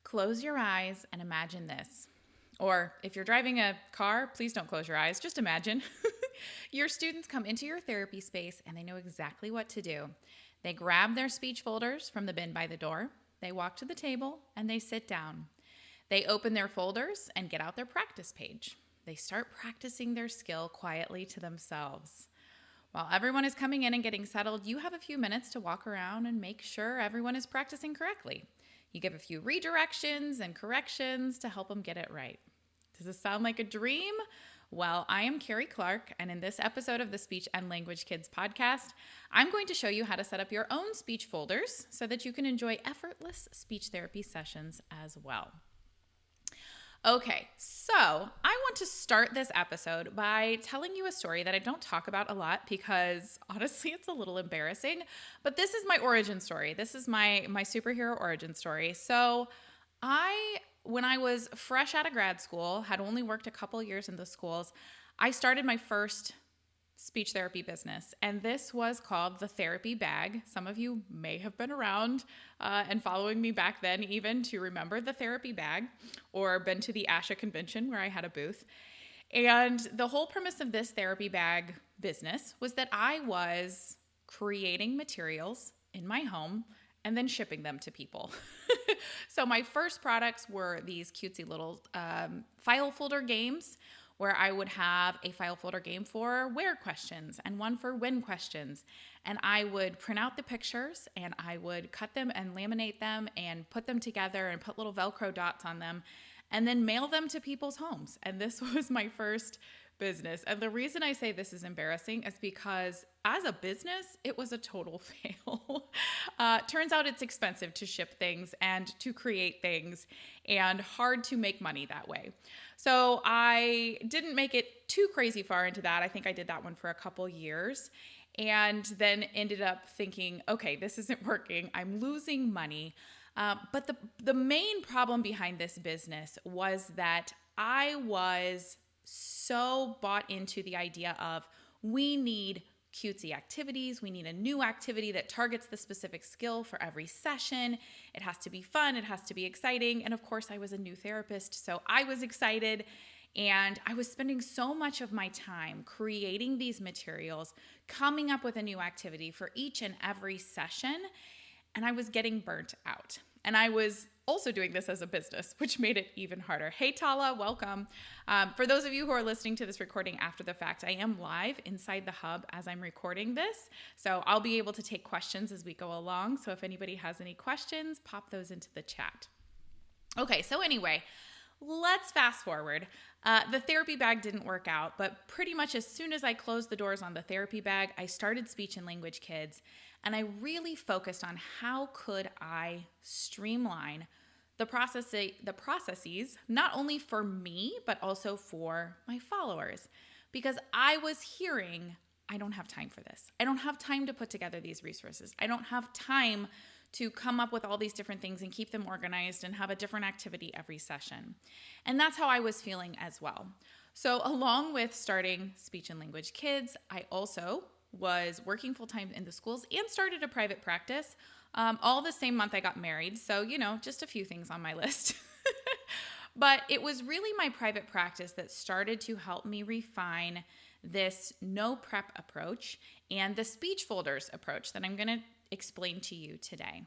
Close your eyes and imagine this. Or if you're driving a car, please don't close your eyes. Just imagine. Your students come into your therapy space and they know exactly what to do. They grab their speech folders from the bin by the door. They walk to the table and they sit down. They open their folders and get out their practice page. They start practicing their skill quietly to themselves. While everyone is coming in and getting settled, you have a few minutes to walk around and make sure everyone is practicing correctly. You give a few redirections and corrections to help them get it right. Does this sound like a dream? Well, I am Carrie Clark, and in this episode of the Speech and Language Kids podcast, I'm going to show you how to set up your own speech folders so that you can enjoy effortless speech therapy sessions as well. Okay, so I want to start this episode by telling you a story that I don't talk about a lot because honestly, it's a little embarrassing, but this is my origin story. This is my superhero origin story. So when I was fresh out of grad school, had only worked a couple years in the schools, I started my first speech therapy business, and this was called the Therapy Bag. Some of you may have been around and following me back then even to remember the Therapy Bag, or been to the ASHA convention where I had a booth. And the whole premise of this Therapy Bag business was that I was creating materials in my home and then shipping them to people. So my first products were these cutesy little file folder games, where I would have a file folder game for where questions and one for when questions. And I would print out the pictures and I would cut them and laminate them and put them together and put little Velcro dots on them and then mail them to people's homes. And this was my first business. And the reason I say this is embarrassing is because as a business, it was a total fail. Turns out it's expensive to ship things and to create things and hard to make money that way. So I didn't make it too crazy far into that. I think I did that one for a couple years and then ended up thinking, okay, this isn't working. I'm losing money. But the main problem behind this business was that I was so bought into the idea of we need cutesy activities. We need a new activity that targets the specific skill for every session. It has to be fun. It has to be exciting. And of course, I was a new therapist, so I was excited. And I was spending so much of my time creating these materials, coming up with a new activity for each and every session. And I was getting burnt out. And I was also doing this as a business, which made it even harder. Hey, Tala, welcome. For those of you who are listening to this recording after the fact, I am live inside the hub as I'm recording this. So I'll be able to take questions as we go along. So if anybody has any questions, pop those into the chat. Okay, so anyway, let's fast forward. The Therapy Bag didn't work out, but pretty much as soon as I closed the doors on the Therapy Bag, I started Speech and Language Kids, and I really focused on how could I streamline the processes, not only for me, but also for my followers. Because I was hearing, I don't have time for this. I don't have time to put together these resources. I don't have time to come up with all these different things and keep them organized and have a different activity every session. And that's how I was feeling as well. So along with starting Speech and Language Kids, I also was working full-time in the schools and started a private practice. All the same month I got married. So, just a few things on my list. But it was really my private practice that started to help me refine this no prep approach and the speech folders approach that I'm going to explain to you today.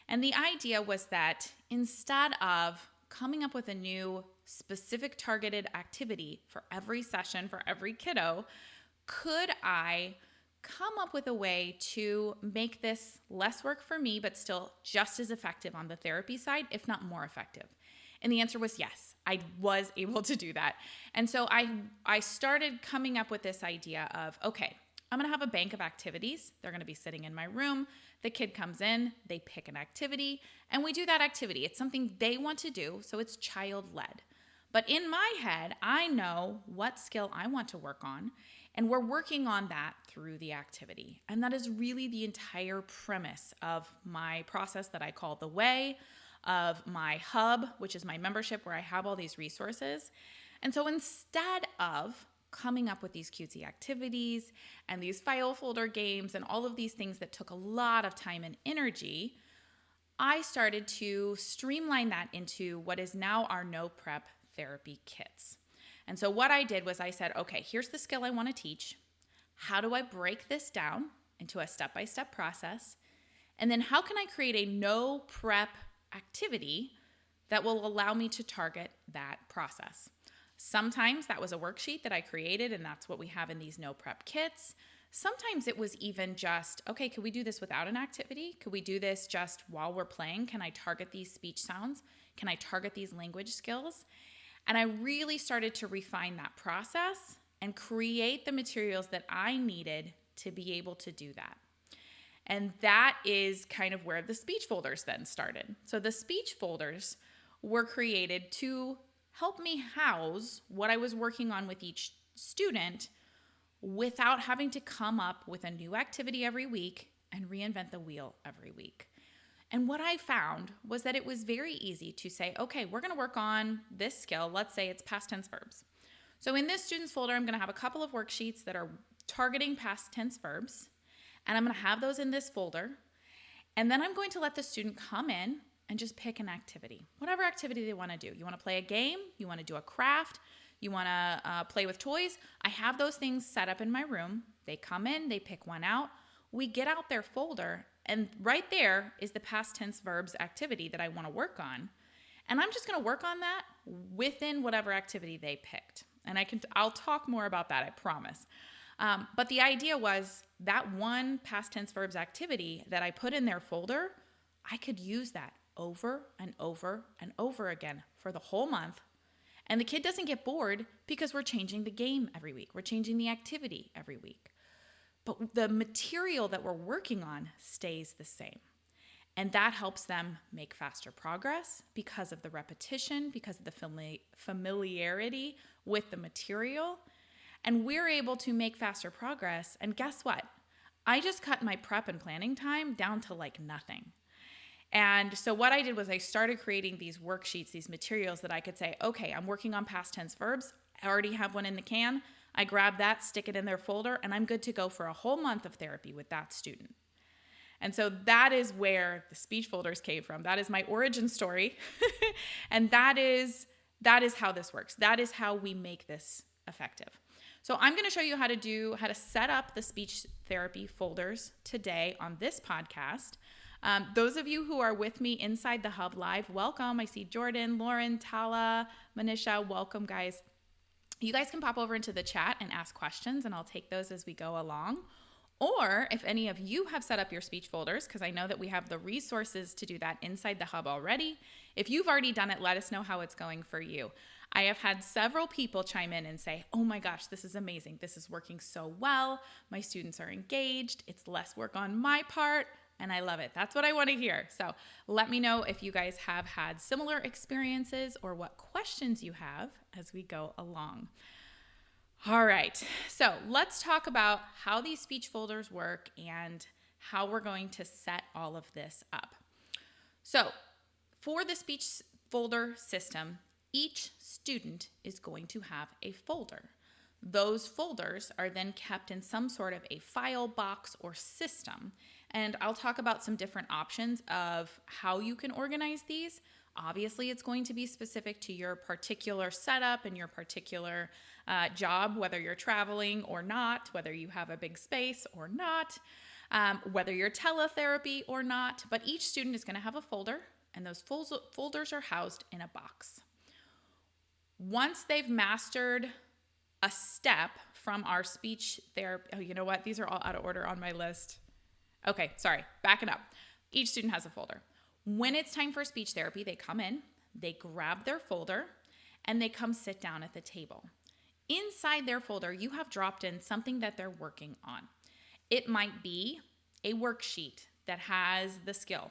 And the idea was that instead of coming up with a new specific targeted activity for every session, for every kiddo, could I come up with a way to make this less work for me, but still just as effective on the therapy side, if not more effective? And the answer was yes, I was able to do that. And so I started coming up with this idea of, okay, I'm going to have a bank of activities. They're going to be sitting in my room. The kid comes in, they pick an activity, and we do that activity. It's something they want to do, so it's child-led. But in my head, I know what skill I want to work on, and we're working on that through the activity. And that is really the entire premise of my process that I call the Way, of my hub, which is my membership where I have all these resources. And so instead of coming up with these cutesy activities and these file folder games and all of these things that took a lot of time and energy, I started to streamline that into what is now our no prep therapy kits. And so what I did was I said, okay, here's the skill I want to teach. How do I break this down into a step-by-step process? And then how can I create a no prep activity that will allow me to target that process? Sometimes that was a worksheet that I created, and that's what we have in these no prep kits. Sometimes it was even just, okay, could we do this without an activity? Could we do this just while we're playing? Can I target these speech sounds? Can I target these language skills? And I really started to refine that process and create the materials that I needed to be able to do that. And that is kind of where the speech folders then started. So the speech folders were created to help me house what I was working on with each student without having to come up with a new activity every week and reinvent the wheel every week. And what I found was that it was very easy to say, okay, we're going to work on this skill. Let's say it's past tense verbs. So in this students folder, I'm going to have a couple of worksheets that are targeting past tense verbs, and I'm going to have those in this folder. And then I'm going to let the student come in and just pick an activity, whatever activity they want to do. You want to play a game, you want to do a craft, you want to play with toys. I have those things set up in my room. They come in, they pick one out. We get out their folder, and right there is the past tense verbs activity that I want to work on. And I'm just going to work on that within whatever activity they picked. And I'll talk more about that, I promise. But the idea was that one past tense verbs activity that I put in their folder, I could use that over and over and over again for the whole month. And the kid doesn't get bored because we're changing the game every week. We're changing the activity every week. But the material that we're working on stays the same. And that helps them make faster progress because of the repetition, because of the familiarity with the material. And we're able to make faster progress. And guess what? I just cut my prep and planning time down to like nothing. And so what I did was I started creating these worksheets, these materials that I could say, okay, I'm working on past tense verbs. I already have one in the can. I grab that, stick it in their folder, and I'm good to go for a whole month of therapy with that student. And so that is where the speech folders came from. That is my origin story. And that is how this works. That is how we make this effective. So I'm going to show you how to set up the speech therapy folders today on this podcast. Those of you who are with me inside the Hub Live, welcome. I see Jordan, Lauren, Tala, Manisha, welcome guys. You guys can pop over into the chat and ask questions, and I'll take those as we go along. Or if any of you have set up your speech folders, because I know that we have the resources to do that inside the Hub already. If you've already done it, let us know how it's going for you. I have had several people chime in and say, oh my gosh, this is amazing. This is working so well. My students are engaged. It's less work on my part. And I love it. That's what I want to hear. So let me know if you guys have had similar experiences or what questions you have as we go along. All right. So let's talk about how these speech folders work and how we're going to set all of this up. So for the speech folder system, each student is going to have a folder. Those folders are then kept in some sort of a file box or system. And I'll talk about some different options of how you can organize these. Obviously, it's going to be specific to your particular setup and your particular job, whether you're traveling or not, whether you have a big space or not, whether you're teletherapy or not. But each student is going to have a folder, and those folders are housed in a box. Once they've mastered a step from our speech therapy, oh, you know what? These are all out of order on my list. Okay, sorry, backing up. Each student has a folder. When it's time for speech therapy, they come in, they grab their folder, and they come sit down at the table. Inside their folder, you have dropped in something that they're working on. It might be a worksheet that has the skill.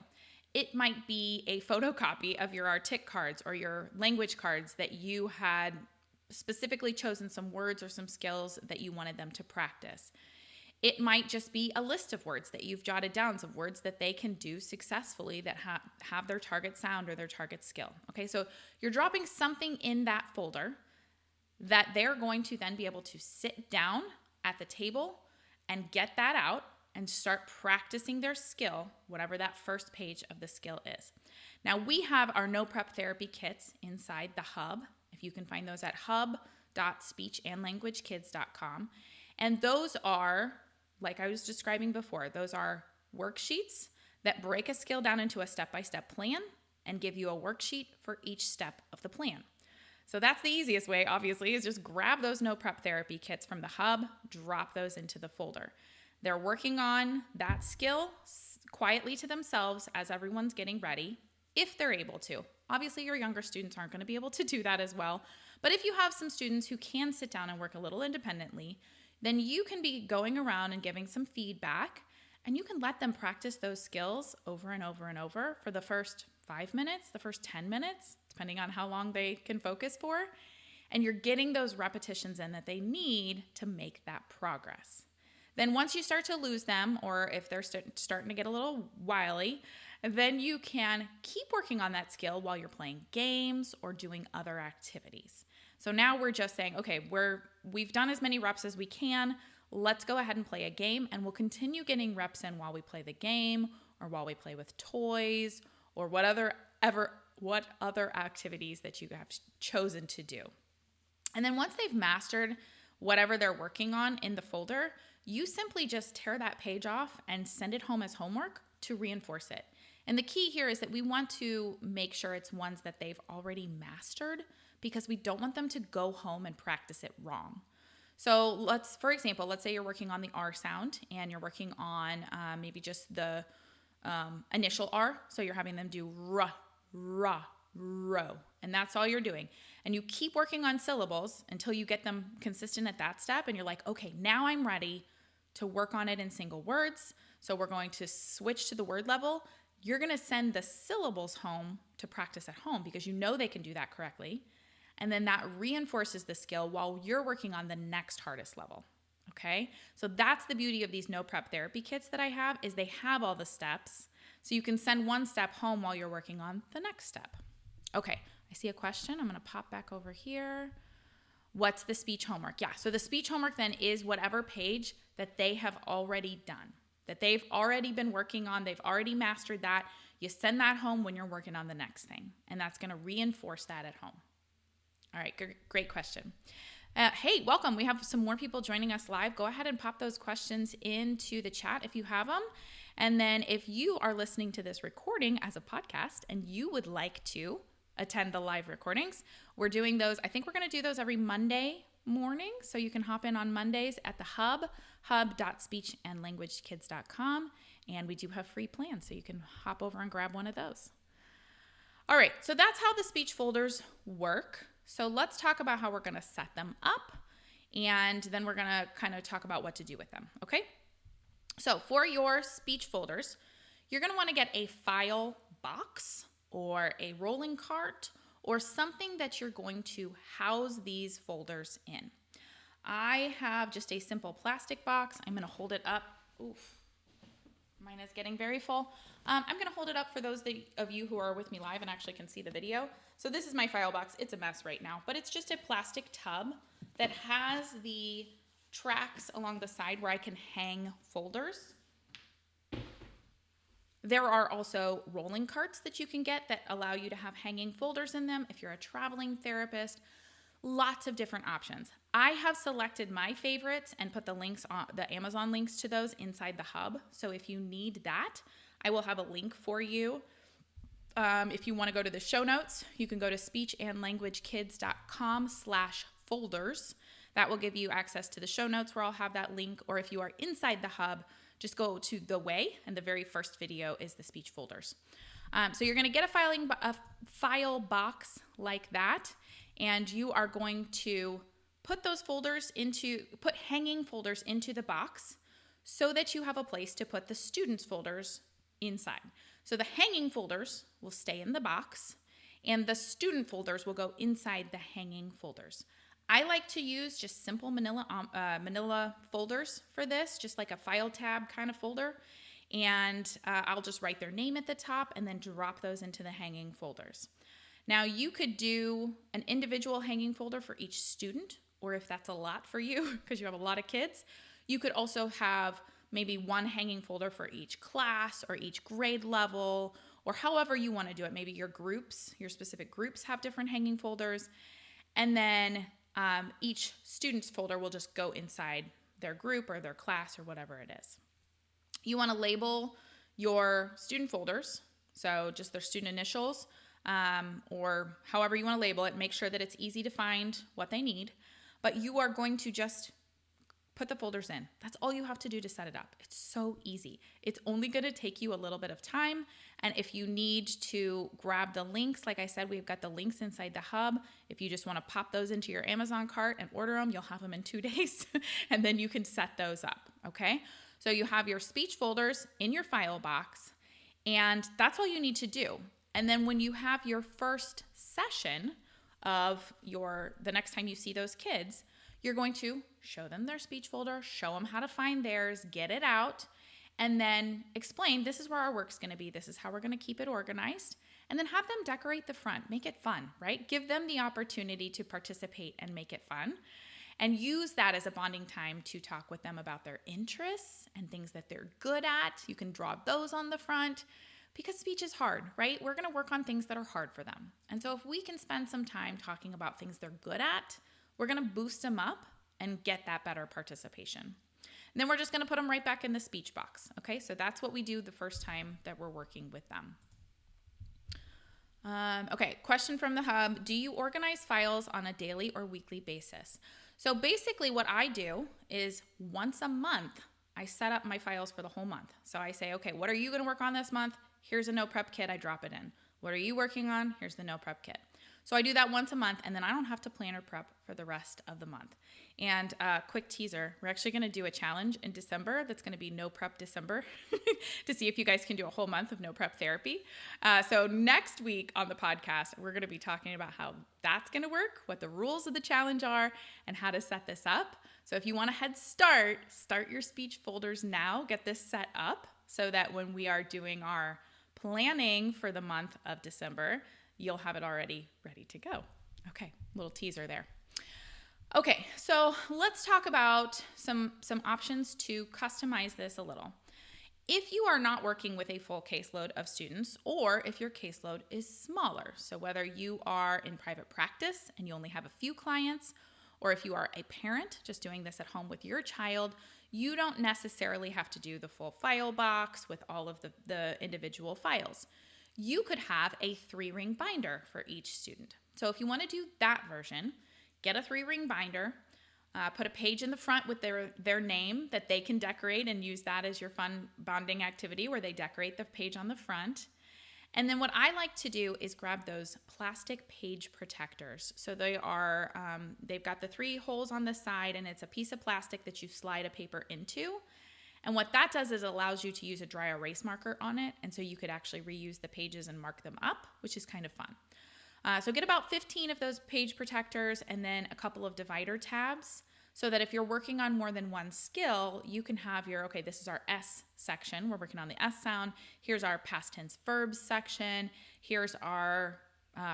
It might be a photocopy of your Artic cards or your language cards that you had specifically chosen some words or some skills that you wanted them to practice. It might just be a list of words that you've jotted down, some words that they can do successfully that have their target sound or their target skill. Okay, so you're dropping something in that folder that they're going to then be able to sit down at the table and get that out and start practicing their skill, whatever that first page of the skill is. Now, we have our no prep therapy kits inside the hub. If you can find those at hub.speechandlanguagekids.com. And those are, like I was describing before, those are worksheets that break a skill down into a step-by-step plan and give you a worksheet for each step of the plan. So that's the easiest way, obviously, is just grab those no prep therapy kits from the hub, drop those into the folder. They're working on that skill quietly to themselves as everyone's getting ready, if they're able to. Obviously, your younger students aren't going to be able to do that as well. But if you have some students who can sit down and work a little independently, then you can be going around and giving some feedback, and you can let them practice those skills over and over and over for the first 5 minutes, the first 10 minutes, depending on how long they can focus for. And you're getting those repetitions in that they need to make that progress. Then once you start to lose them, or if they're starting to get a little wily, then you can keep working on that skill while you're playing games or doing other activities. So now we're just saying, okay, we've done as many reps as we can. Let's go ahead and play a game, and we'll continue getting reps in while we play the game or while we play with toys or what other activities that you have chosen to do. And then once they've mastered whatever they're working on in the folder, you simply just tear that page off and send it home as homework to reinforce it. And the key here is that we want to make sure it's ones that they've already mastered, because we don't want them to go home and practice it wrong. So for example, let's say you're working on the R sound and you're working on maybe just the initial R. So you're having them do ra, ra, ro, and that's all you're doing. And you keep working on syllables until you get them consistent at that step. And you're like, okay, now I'm ready to work on it in single words. So we're going to switch to the word level. You're going to send the syllables home to practice at home because you know they can do that correctly. And then that reinforces the skill while you're working on the next hardest level. Okay? So that's the beauty of these no prep therapy kits that I have, is they have all the steps. So you can send one step home while you're working on the next step. Okay, I see a question. I'm going to pop back over here. What's the speech homework? Yeah, so the speech homework then is whatever page that they have already done, that they've already been working on. They've already mastered that. You send that home when you're working on the next thing, and that's going to reinforce that at home. All right, great question. Hey, welcome. We have some more people joining us live. Go ahead and pop those questions into the chat if you have them. And then if you are listening to this recording as a podcast and you would like to attend the live recordings, we're doing those. I think we're going to do those every Monday morning. So you can hop in on Mondays at the hub.speechandlanguagekids.com. And we do have free plans, so you can hop over and grab one of those. All right, so that's how the speech folders work. So let's talk about how we're going to set them up, and then we're going to kind of talk about what to do with them, okay? So for your speech folders, you're going to want to get a file box or a rolling cart or something that you're going to house these folders in. I have just a simple plastic box. I'm going to hold it up. Oof, mine is getting very full. I'm going to hold it up for those of you who are with me live and actually can see the video. So this is my file box. It's a mess right now, but it's just a plastic tub that has the tracks along the side where I can hang folders. There are also rolling carts that you can get that allow you to have hanging folders in them if you're a traveling therapist. Lots of different options. I have selected my favorites and put the links on the Amazon links to those inside the hub. So if you need that, I will have a link for you. If you want to go to the show notes, you can go to speechandlanguagekids.com/folders. That will give you access to the show notes where I'll have that link. Or if you are inside the hub, just go to the way, and the very first video is the speech folders. So you're going to get a file box like that, and you are going to put hanging folders into the box so that you have a place to put the students' folders inside. So the hanging folders will stay in the box, and the student folders will go inside the hanging folders. I like to use just simple manila folders for this, just like a file tab kind of folder. And I'll just write their name at the top and then drop those into the hanging folders. Now you could do an individual hanging folder for each student, or if that's a lot for you because you have a lot of kids, you could also have maybe one hanging folder for each class or each grade level, or however you want to do it. Maybe your specific groups have different hanging folders. And then each student's folder will just go inside their group or their class or whatever it is. You want to label your student folders, so just their student initials, or however you want to label it. Make sure that it's easy to find what they need, but you are going to just put the folders in. That's all you have to do to set it up. It's so easy. It's only going to take you a little bit of time. And if you need to grab the links, like I said, we've got the links inside the hub. If you just want to pop those into your Amazon cart and order them, you'll have them in 2 days, and then you can set those up, okay? So you have your speech folders in your file box, and that's all you need to do. And then when you have your first session of the next time you see those kids, you're going to show them their speech folder, show them how to find theirs, get it out, and then explain, this is where our work's going to be. This is how we're going to keep it organized. And then have them decorate the front. Make it fun, right? Give them the opportunity to participate and make it fun. And use that as a bonding time to talk with them about their interests and things that they're good at. You can draw those on the front because speech is hard, right? We're going to work on things that are hard for them. And so if we can spend some time talking about things they're good at, we're going to boost them up and get that better participation. And then we're just going to put them right back in the speech box. Okay, so that's what we do the first time that we're working with them. Okay, question from the hub. Do you organize files on a daily or weekly basis? So basically what I do is once a month, I set up my files for the whole month. So I say, okay, what are you going to work on this month? Here's a no prep kit. I drop it in. What are you working on? Here's the no prep kit. So I do that once a month, and then I don't have to plan or prep for the rest of the month. And quick teaser, we're actually going to do a challenge in December that's going to be no prep December to see if you guys can do a whole month of no prep therapy. So next week on the podcast, we're going to be talking about how that's going to work, what the rules of the challenge are, and how to set this up. So if you want a head start your speech folders now, get this set up so that when we are doing our planning for the month of December, you'll have it already ready to go. Okay, little teaser there. Okay, so let's talk about some options to customize this a little. If you are not working with a full caseload of students, or if your caseload is smaller, so whether you are in private practice and you only have a few clients, or if you are a parent just doing this at home with your child, you don't necessarily have to do the full file box with all of the individual files. You could have a 3-ring binder for each student. So if you want to do that version, get a 3-ring binder, put a page in the front with their name that they can decorate and use that as your fun bonding activity where they decorate the page on the front. And then what I like to do is grab those plastic page protectors. So they've got the 3 holes on the side, and it's a piece of plastic that you slide a paper into. And what that does is it allows you to use a dry erase marker on it, and so you could actually reuse the pages and mark them up, which is kind of fun. So get about 15 of those page protectors and then a couple of divider tabs so that if you're working on more than one skill, you can have okay, this is our S section. We're working on the S sound. Here's our past tense verbs section. Here's our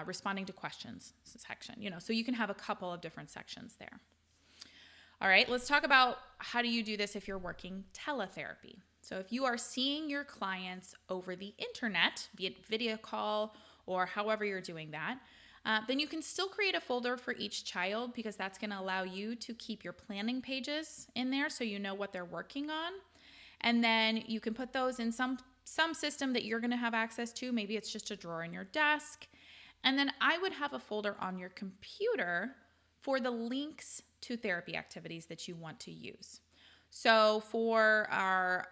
responding to questions section. So you can have a couple of different sections there. All right, let's talk about how do you do this if you're working teletherapy. So if you are seeing your clients over the internet, be it video call or however you're doing that, then you can still create a folder for each child because that's going to allow you to keep your planning pages in there so you know what they're working on. And then you can put those in some system that you're going to have access to. Maybe it's just a drawer in your desk. And then I would have a folder on your computer for the links to therapy activities that you want to use. So for our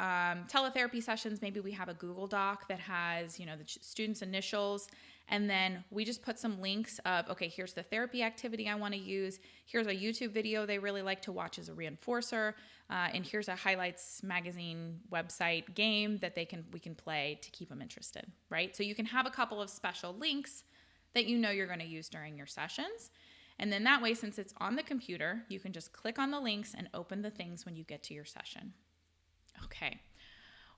teletherapy sessions, maybe we have a Google Doc that has, the students' initials, and then we just put some links of, okay, here's the therapy activity I want to use. Here's a YouTube video they really like to watch as a reinforcer, and here's a highlights magazine website game that we can play to keep them interested, right? So you can have a couple of special links that you're going to use during your sessions. And then that way, since it's on the computer, you can just click on the links and open the things when you get to your session. Okay.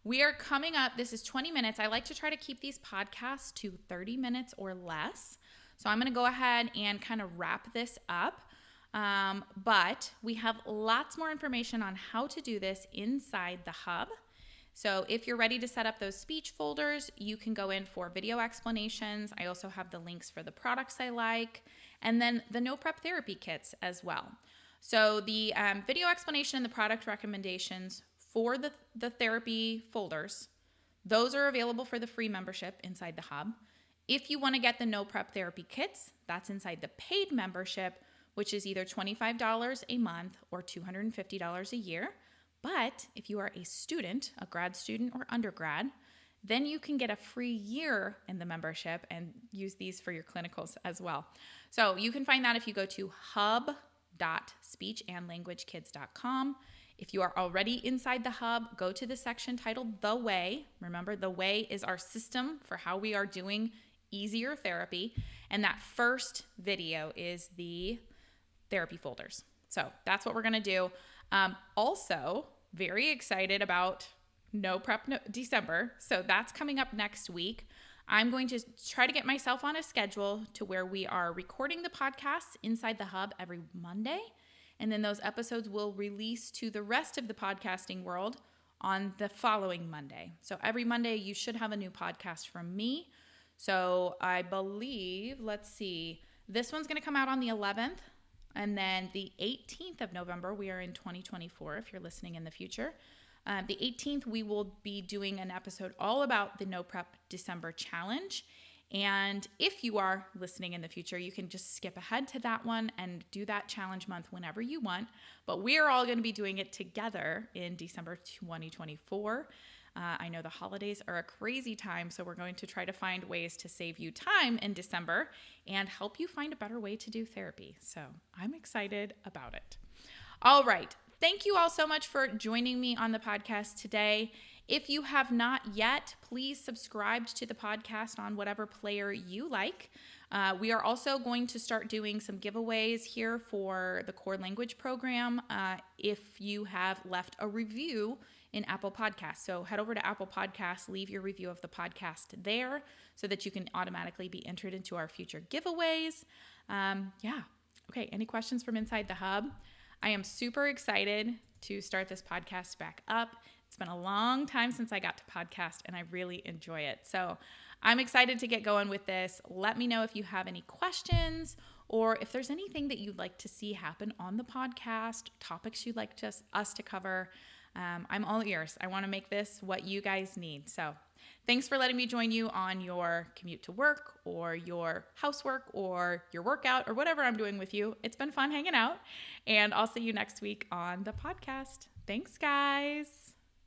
We are coming up. This is 20 minutes. I like to try to keep these podcasts to 30 minutes or less. So I'm going to go ahead and kind of wrap this up. But we have lots more information on how to do this inside the hub. So if you're ready to set up those speech folders, you can go in for video explanations. I also have the links for the products I like, and then the no prep therapy kits as well. So the video explanation and the product recommendations for the therapy folders, those are available for the free membership inside the hub. If you want to get the no prep therapy kits, that's inside the paid membership, which is either $25 a month or $250 a year. But if you are a student, a grad student or undergrad, then you can get a free year in the membership and use these for your clinicals as well. So you can find that if you go to hub.speechandlanguagekids.com. If you are already inside the hub, go to the section titled The Way. Remember, The Way is our system for how we are doing easier therapy. And that first video is the therapy folders. So that's what we're going to do. Also, very excited about No Prep December. So that's coming up next week. I'm going to try to get myself on a schedule to where we are recording the podcasts inside the hub every Monday. And then those episodes will release to the rest of the podcasting world on the following Monday. So every Monday you should have a new podcast from me. So I believe, this one's going to come out on the 11th. And then the 18th of November, we are in 2024 if you're listening in the future. The 18th, we will be doing an episode all about the No Prep December Challenge. And if you are listening in the future, you can just skip ahead to that one and do that challenge month whenever you want. But we are all going to be doing it together in December 2024. I know the holidays are a crazy time, so we're going to try to find ways to save you time in December and help you find a better way to do therapy. So I'm excited about it. All right. Thank you all so much for joining me on the podcast today. If you have not yet, please subscribe to the podcast on whatever player you like. We are also going to start doing some giveaways here for the core language program if you have left a review in Apple Podcasts. So head over to Apple Podcasts, leave your review of the podcast there so that you can automatically be entered into our future giveaways. Okay, any questions from inside the hub? I am super excited to start this podcast back up. It's been a long time since I got to podcast and I really enjoy it. So I'm excited to get going with this. Let me know if you have any questions or if there's anything that you'd like to see happen on the podcast, topics you'd like us to cover. I'm all ears. I want to make this what you guys need. So thanks for letting me join you on your commute to work or your housework or your workout or whatever I'm doing with you. It's been fun hanging out, and I'll see you next week on the podcast. Thanks, guys.